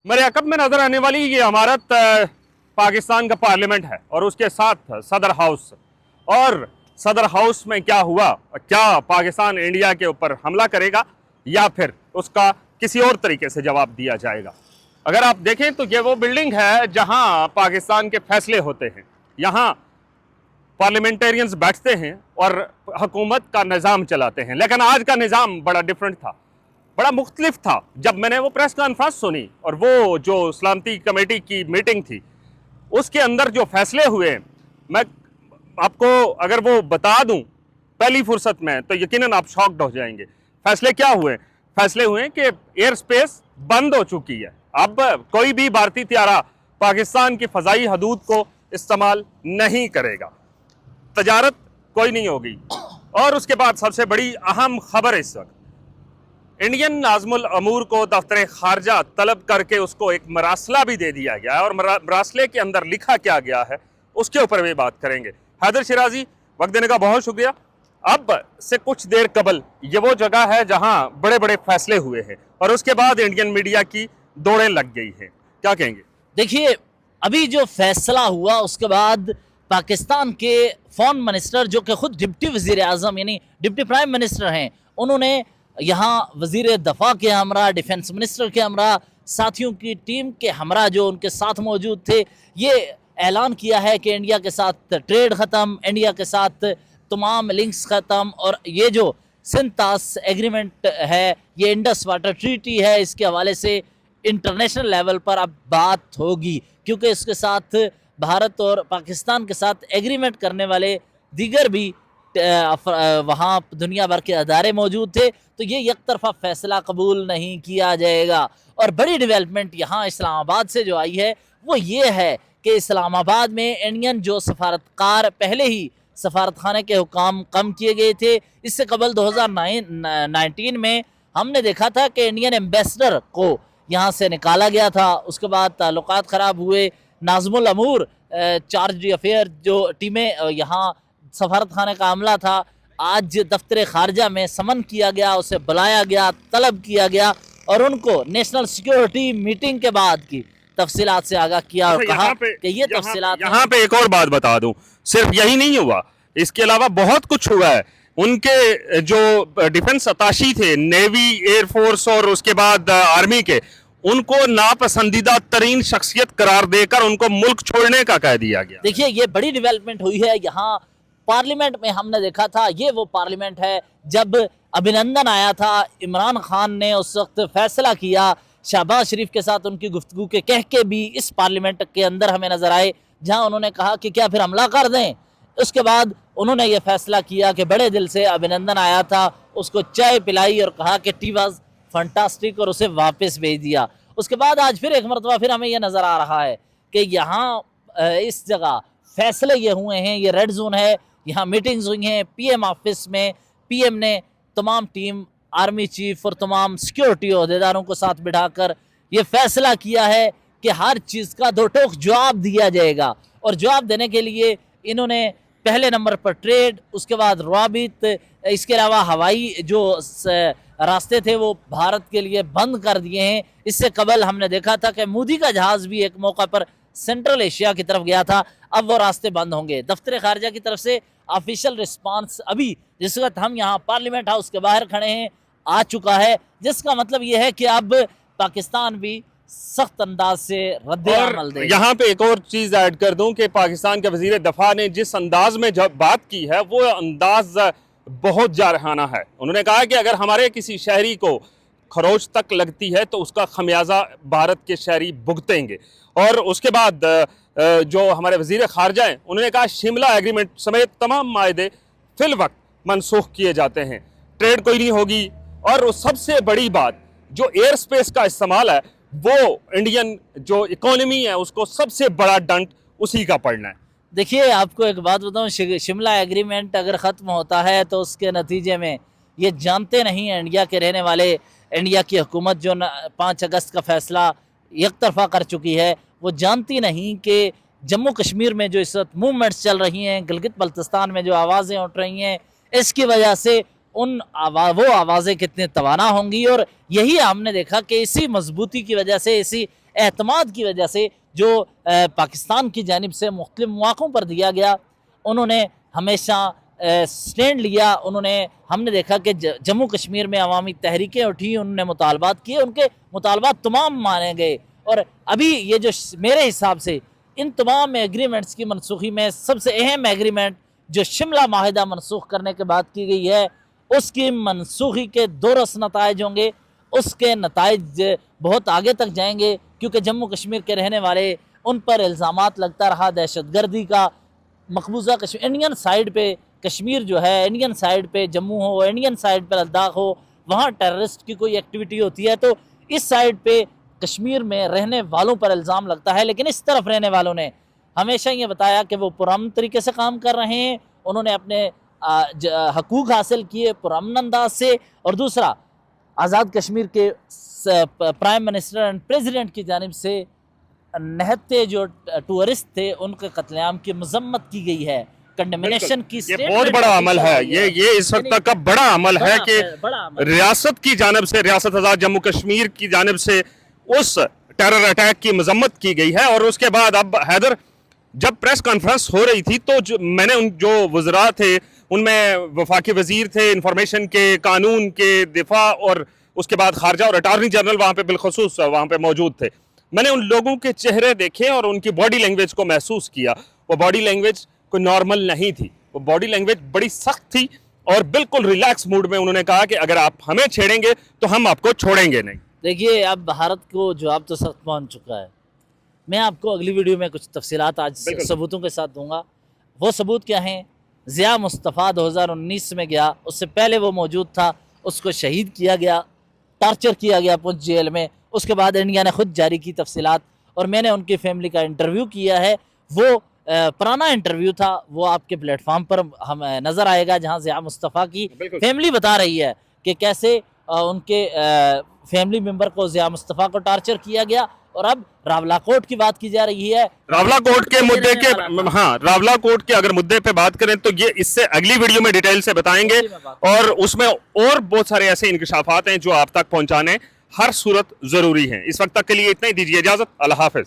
मेरे अकब में नजर आने वाली ये इमारत पाकिस्तान का पार्लियामेंट है और उसके साथ सदर हाउस। और सदर हाउस में क्या हुआ, क्या पाकिस्तान इंडिया के ऊपर हमला करेगा या फिर उसका किसी और तरीके से जवाब दिया जाएगा। अगर आप देखें तो ये वो बिल्डिंग है जहां पाकिस्तान के फैसले होते हैं, यहाँ पार्लियामेंटेरियंस बैठते हैं और हुकूमत का निज़ाम चलाते हैं। लेकिन आज का निज़ाम बड़ा डिफरेंट था, बड़ा मुख्तलिफ था। जब मैंने वो प्रेस कॉन्फ्रेंस सुनी और वो जो सलामती कमेटी की मीटिंग थी उसके अंदर जो फैसले हुए, मैं आपको अगर वो बता दूं पहली फुर्सत में तो यकीनन आप शॉक्ड हो जाएंगे। फैसले क्या हुए? फैसले हुए कि एयर स्पेस बंद हो चुकी है। अब कोई भी भारतीय त्यारा पाकिस्तान की फ़ज़ाई हदूद को इस्तेमाल नहीं करेगा, तजारत कोई नहीं होगी। और उसके बाद सबसे बड़ी अहम खबर इस वक्त, इंडियन नाज़मुल अमूर को दफ्तर खारजा तलब करके उसको एक मरासला भी दे दिया गया है और मरासले के अंदर लिखा क्या गया है उसके ऊपर भी बात करेंगे। हैदर शिराजी, वक्त देने का बहुत शुक्रिया। अब से कुछ देर कबल ये वो जगह है जहां बड़े बड़े फैसले हुए हैं और उसके बाद इंडियन मीडिया की दौड़ें लग गई हैं, क्या कहेंगे? देखिए, अभी जो फैसला हुआ उसके बाद पाकिस्तान के फॉरेन मिनिस्टर जो कि खुद डिप्टी वजीर आज़म यानी डिप्टी प्राइम मिनिस्टर हैं, उन्होंने यहाँ वजीर दफ़ा के हमरा, डिफेंस मिनिस्टर के हमरा, साथियों की टीम के हमरा जो उनके साथ मौजूद थे, ये ऐलान किया है कि इंडिया के साथ ट्रेड ख़त्म, इंडिया के साथ तमाम लिंक्स ख़त्म और ये जो सिंतास एग्रीमेंट है, ये इंडस वाटर ट्रीटी है, इसके हवाले से इंटरनेशनल लेवल पर अब बात होगी, क्योंकि इसके साथ भारत और पाकिस्तान के साथ एग्रीमेंट करने वाले दीगर भी वहाँ दुनिया भर के अदारे मौजूद थे। तो ये एक तरफा फैसला कबूल नहीं किया जाएगा। और बड़ी डेवलपमेंट यहाँ इस्लामाबाद से जो आई है वो ये है कि इस्लामाबाद में इंडियन जो सफारतकार, पहले ही सफारत खाने के हुकाम कम किए गए थे। इससे कबल 2019 में हमने देखा था कि इंडियन एम्बेसडर को यहाँ से निकाला गया था। उसके बाद ताल्लुकात ख़राब हुए। नाज़मुल अमूर चार्ज अफेयर जो टीमें यहाँ सफारत खाने का हमला था, आज दफ्तर खारजा में समन किया गया, उसे बुलाया गया, तलब किया गया और उनको नेशनल सिक्योरिटी मीटिंग के बाद की तफसीलात से आगाह किया और कहा कि ये तफसीलात। यहाँ पे एक और बात बता दूं, सिर्फ यही नहीं हुआ, इसके अलावा बहुत कुछ हुआ है। उनके जो डिफेंस अताशी थे, नेवी, एयरफोर्स और उसके बाद आर्मी के, उनको नापसंदीदा तरीन शख्सियत करार देकर उनको मुल्क छोड़ने का कह दिया गया। देखिए, ये बड़ी डेवलपमेंट हुई है। यहाँ पार्लियामेंट में हमने देखा था, ये वो पार्लियामेंट है जब अभिनंदन आया था, इमरान खान ने उस वक्त फैसला किया, शहबाज शरीफ के साथ उनकी गुफ्तगू के कह के भी इस पार्लियामेंट के अंदर हमें नजर आए, जहां उन्होंने कहा कि क्या फिर हमला कर दें। उसके बाद उन्होंने ये फैसला किया कि बड़े दिल से अभिनंदन आया था, उसको चाय पिलाई और कहा कि टी वाज फंटास्टिक और उसे वापस भेज दिया। उसके बाद आज फिर एक मरतबा फिर हमें यह नज़र आ रहा है कि यहाँ इस जगह फैसले ये हुए हैं, ये रेड जोन है, यहाँ मीटिंग्स हुई हैं पीएम ऑफिस में। पीएम ने तमाम टीम, आर्मी चीफ और तमाम सिक्योरिटी अहदेदारों को साथ बिठाकर ये फैसला किया है कि हर चीज़ का दो टोक जवाब दिया जाएगा। और जवाब देने के लिए इन्होंने पहले नंबर पर ट्रेड, उसके बाद रवाबित, इसके अलावा हवाई जो रास्ते थे वो भारत के लिए बंद कर दिए हैं। इससे कबल हमने देखा था कि मोदी का जहाज़ भी एक मौका पर सेंट्रल एशिया की तरफ गया था, अब वो रास्ते बंद होंगे। दफ्तर खारजा की तरफ से ऑफिशियल रिस्पांस अभी जिस वक्त हम यहाँ पार्लियामेंट हाउस के बाहर खड़े हैं आ चुका है, जिसका मतलब ये है कि अब पाकिस्तान भी सख्त अंदाज से रद्द-ए-अमल देगा। यहाँ पे एक और चीज़ ऐड कर दूं कि पाकिस्तान के वजीर दफा ने जिस अंदाज में जब बात की है वो अंदाज बहुत जारहाना है। उन्होंने कहा कि अगर हमारे किसी शहरी को खरोच तक लगती है तो उसका खमियाजा भारत के शहरी भुगतेंगे। और उसके बाद जो हमारे वजीर खारजा हैं उन्होंने कहा शिमला एग्रीमेंट समेत तमाम मायदे फिल वक्त मनसूख किए जाते हैं, ट्रेड कोई नहीं होगी। और सबसे बड़ी बात, जो एयर स्पेस का इस्तेमाल है वो इंडियन जो इकोनॉमी है उसको सबसे बड़ा डंट उसी का पड़ना है। देखिए, आपको एक बात बताऊं, शिमला एग्रीमेंट अगर ख़त्म होता है तो उसके नतीजे में ये जानते नहीं हैं इंडिया के रहने वाले, इंडिया की हुकूमत जो 5 अगस्त का फ़ैसला एक तरफा कर चुकी है, वो जानती नहीं कि जम्मू कश्मीर में जो इस वक्त मूवमेंट्स चल रही हैं, गिलगित बल्तिस्तान में जो आवाज़ें उठ रही हैं, इसकी वजह से वो आवाज़ें कितनी तवाना होंगी। और यही हमने देखा कि इसी मजबूती की वजह से, इसी एतमाद की वजह से जो पाकिस्तान की जानिब से मुख्तलिफ मौक़ों पर दिया गया, उन्होंने हमेशा स्टैंड लिया। उन्होंने, हमने देखा कि जम्मू कश्मीर में अवामी तहरीकें उठी, उन्होंने मुतालबात किए, उनके मुतालबात तमाम माने गए। और अभी ये जो मेरे हिसाब से इन तमाम एग्रीमेंट्स की मनसूखी में सबसे अहम एग्रीमेंट जो शिमला माहिदा मनसूख करने के बाद की गई है, उसकी मनसूखी के दो रस नताइज होंगे। उसके नताइज बहुत आगे तक जाएंगे, क्योंकि जम्मू कश्मीर के रहने वाले, उन पर इल्ज़ामात लगता रहा दहशतगर्दी का। मकबूजा कश्मीर, इंडियन साइड पे कश्मीर जो है, इंडियन साइड पे जम्मू हो, इंडियन साइड पे लद्दाख हो, वहाँ टेररिस्ट की कोई एक्टिविटी होती है तो इस साइड पे कश्मीर में रहने वालों पर इल्ज़ाम लगता है। लेकिन इस तरफ रहने वालों ने हमेशा ये बताया कि वो पुरअमन तरीके से काम कर रहे हैं, उन्होंने अपने हकूक़ हासिल किए पुरअमन अंदाज से। और दूसरा, आज़ाद कश्मीर के प्राइम मिनिस्टर एंड प्रेसिडेंट की जानिब से नहत्ते जो टूरिस्ट थे उनके कत्लेआम की मजम्मत की गई है, कंडेमिनेशन की। ये बहुत बड़ा अमल है, ये इस वक्त तक का बड़ा अमल है कि रियासत की जानिब से, रियासत आज़ाद जम्मू कश्मीर की जानिब से उस टेरर अटैक की मजम्मत की गई है। और उसके बाद अब हैदर, जब प्रेस कॉन्फ्रेंस हो रही थी तो मैंने उन जो वज़रा थे उनमें वफाकी वजीर थे, इंफॉर्मेशन के, कानून के, दिफा और उसके बाद खारजा और अटॉर्नी जनरल वहाँ पे बिलखसूस वहाँ पे मौजूद थे। मैंने उन लोगों के चेहरे देखे और उनकी बॉडी लैंग्वेज को महसूस किया। वो बॉडी लैंग्वेज कोई नॉर्मल नहीं थी, वो बॉडी लैंग्वेज बड़ी सख्त थी और बिल्कुल रिलैक्स मूड में उन्होंने कहा कि अगर आप हमें छेड़ेंगे तो हम आपको छोड़ेंगे नहीं। देखिए, अब भारत को जवाब तो सख्त पहुंच चुका है। मैं आपको अगली वीडियो में कुछ तफसीलात आज सबूतों के साथ दूंगा। वो सबूत क्या हैं? ज़िया मुस्तफ़ा 2019 में गया, उससे पहले वो मौजूद था, उसको शहीद किया गया, टार्चर किया गया पुंछ जेल में। उसके बाद इंडिया ने खुद जारी की तफसीलात और मैंने उनकी फैमिली का इंटरव्यू किया है। वो पुराना इंटरव्यू था, वो आपके प्लेटफॉर्म पर हम नज़र आएगा, जहाँ ज़िया मुस्तफ़ा की फैमिली बता रही है कि कैसे उनके फैमिली मेंबर को, ज़िया मुस्तफ़ा को टार्चर किया गया। और अब रावला कोर्ट की बात की जा रही है। रावला कोर्ट के मुद्दे के, हाँ, रावला कोर्ट के अगर मुद्दे पे बात करें तो ये इससे अगली वीडियो में डिटेल से बताएंगे और उसमें और बहुत सारे ऐसे इंकशाफात हैं जो आप तक पहुंचाने हर सूरत जरूरी हैं। इस वक्त तक के लिए इतना ही, दीजिए इजाजत। अल्लाह हाफिज।